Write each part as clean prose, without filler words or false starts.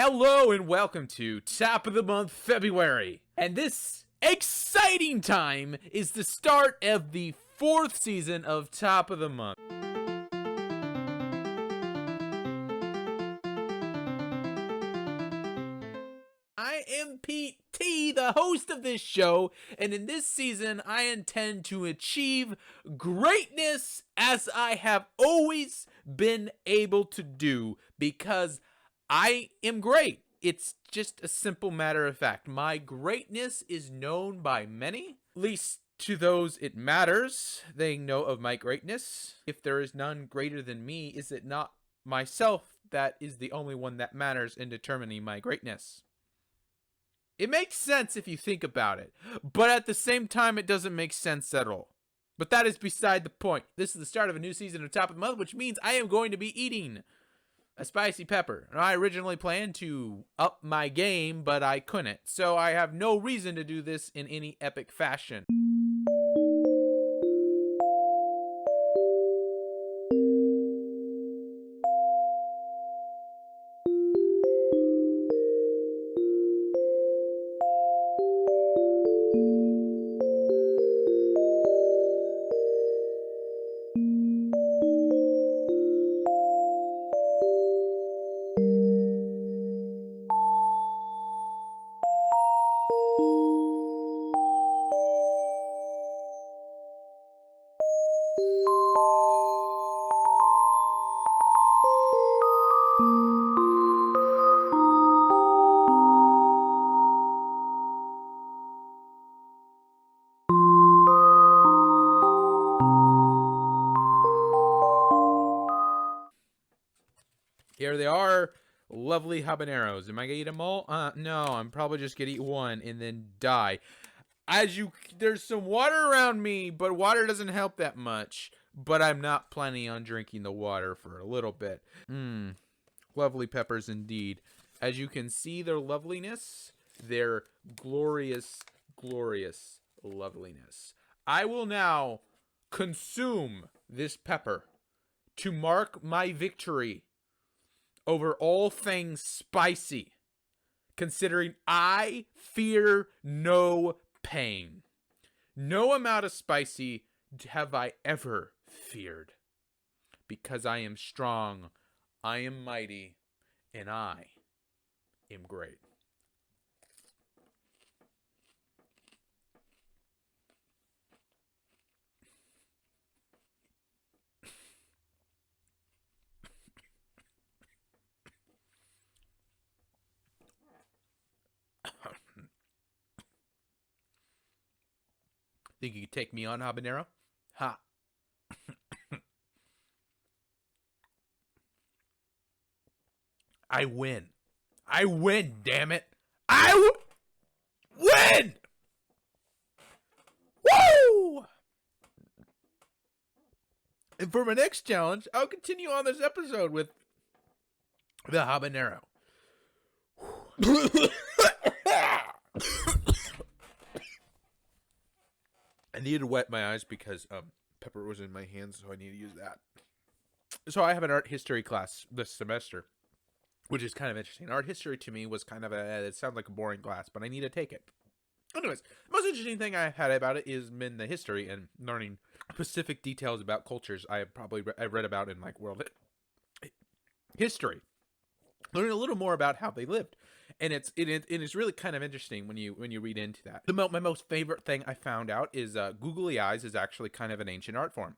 Hello and welcome to Top of the Month February. And this exciting time is the start of the 4th season of Top of the Month. I am Pete T, the host of this show, and in this season I intend to achieve greatness as I have always been able to do because I am great. It's just a simple matter of fact. My greatness is known by many, at least to those it matters. They know of my greatness. If there is none greater than me, is it not myself that is the only one that matters in determining my greatness? It makes sense if you think about it, but at the same time, it doesn't make sense at all. But that is beside the point. This is the start of a new season of Top of the Month, which means I am going to be eating a spicy pepper. And I originally planned to up my game, but I couldn't. So I have no reason to do this in any epic fashion. Here they are, lovely habaneros. Am I gonna eat them all? No, I'm probably just gonna eat one and then die. There's some water around me, but water doesn't help that much. But I'm not planning on drinking the water for a little bit. Lovely peppers indeed. As you can see their loveliness, their glorious, glorious loveliness. I will now consume this pepper to mark my victory over all things spicy, considering I fear no pain. No amount of spicy have I ever feared, because I am strong, I am mighty, and I am great. Think you could take me on, Habanero? Ha. I win. I win, damn it. Win! Woo! And for my next challenge, I'll continue on this episode with the habanero. I needed to wet my eyes because pepper was in my hands, so I need to use that. So I have an art history class this semester, which is kind of interesting. Art history to me was kind of it sounds like a boring class, but I need to take it. Anyways, the most interesting thing I've had about it is been the history and learning specific details about cultures I read about in like world history. Learning a little more about how they lived. And it's really kind of interesting when you read into that. My most favorite thing I found out is googly eyes is actually kind of an ancient art form.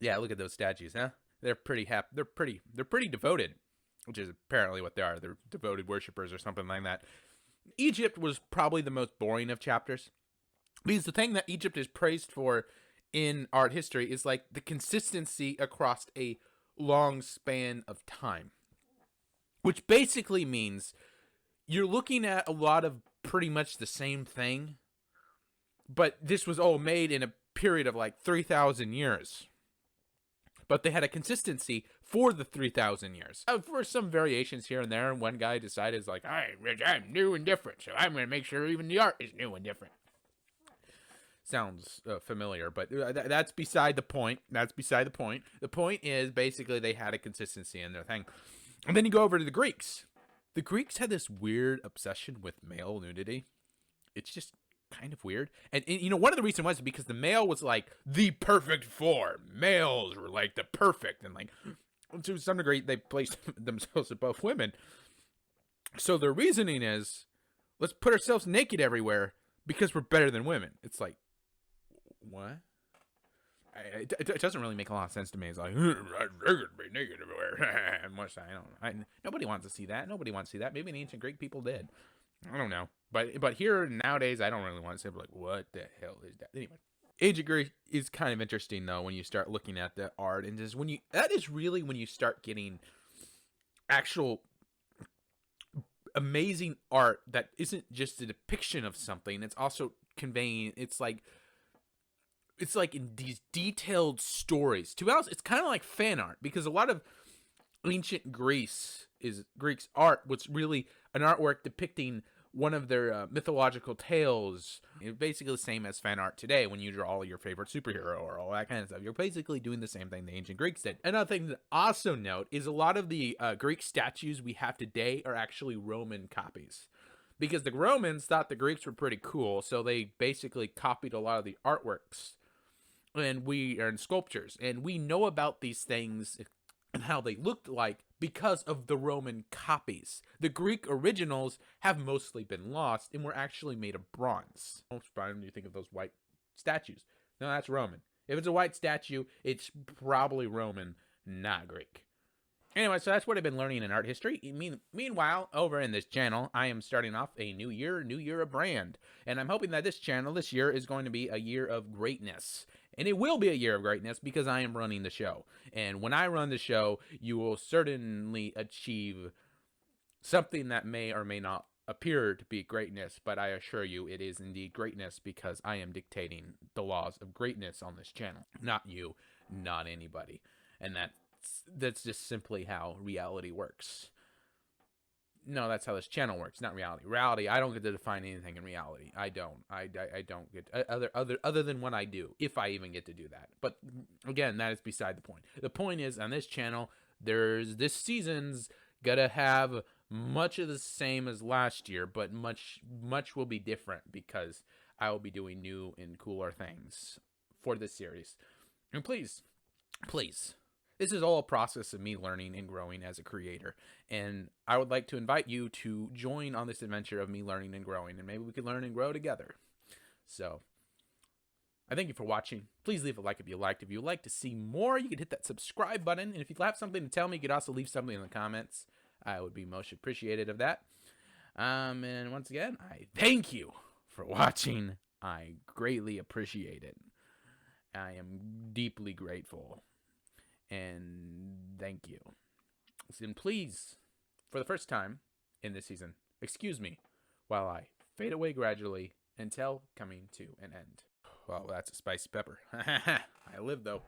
Yeah, look at those statues, huh? They're pretty They're pretty devoted, which is apparently what they are. They're devoted worshipers or something like that. Egypt was probably the most boring of chapters, because the thing that Egypt is praised for in art history is like the consistency across a long span of time. Which basically means you're looking at a lot of pretty much the same thing, but this was all made in a period of like 3,000 years. But they had a consistency for the 3,000 years. For some variations here and there, and one guy decided, like, I'm new and different, so I'm going to make sure even the art is new and different. Sounds familiar, but that's beside the point. That's beside the point. The point is basically they had a consistency in their thing. And then you go over to the Greeks. The Greeks had this weird obsession with male nudity. It's just kind of weird. And you know, one of the reasons was because the male was like the perfect form. Males were like the perfect. And like, to some degree, they placed themselves above women. So their reasoning is, let's put ourselves naked everywhere because we're better than women. It's like, what? It doesn't really make a lot of sense to me. It's like, be naked everywhere. Nobody wants to see that. Nobody wants to see that. Maybe the ancient Greek people did. I don't know. But here nowadays, I don't really want to say, like, what the hell is that? Anyway, ancient Greek is kind of interesting though when you start looking at the art, and just that is really when you start getting actual amazing art that isn't just a depiction of something. It's also conveying. It's like in these detailed stories. To be honest, it's kind of like fan art, because a lot of ancient Greece Greeks art was really an artwork depicting one of their mythological tales. It's basically the same as fan art today when you draw your favorite superhero or all that kind of stuff. You're basically doing the same thing the ancient Greeks did. Another thing to also note is a lot of the Greek statues we have today are actually Roman copies. Because the Romans thought the Greeks were pretty cool, so they basically copied a lot of the artworks and sculptures. And we know about these things and how they looked like because of the Roman copies. The Greek originals have mostly been lost and were actually made of bronze. When you think of those white statues, no, that's Roman. If it's a white statue, it's probably Roman, not Greek. Anyway, so that's what I've been learning in art history. Meanwhile, over in this channel, I am starting off a new year of brand. And I'm hoping that this channel this year is going to be a year of greatness. And it will be a year of greatness because I am running the show. And when I run the show, you will certainly achieve something that may or may not appear to be greatness, but I assure you it is indeed greatness because I am dictating the laws of greatness on this channel. Not you, not anybody. And that's just simply how reality works. No, that's how this channel works, not reality. Reality, I don't get to define anything in reality. I don't. I don't get other than when I do, if I even get to do that. But again, that is beside the point. The point is, on this channel, this season's gonna have much of the same as last year, but much will be different because I will be doing new and cooler things for this series. And please, this is all a process of me learning and growing as a creator. And I would like to invite you to join on this adventure of me learning and growing. And maybe we can learn and grow together. So, I thank you for watching. Please leave a like if you liked. If you'd like to see more, you can hit that subscribe button. And if you have something to tell me, you could also leave something in the comments. I would be most appreciative of that. And once again, I thank you for watching. I greatly appreciate it. I am deeply grateful. And thank you. And please, for the first time in this season, excuse me while I fade away gradually until coming to an end. Well, that's a spicy pepper. I live though.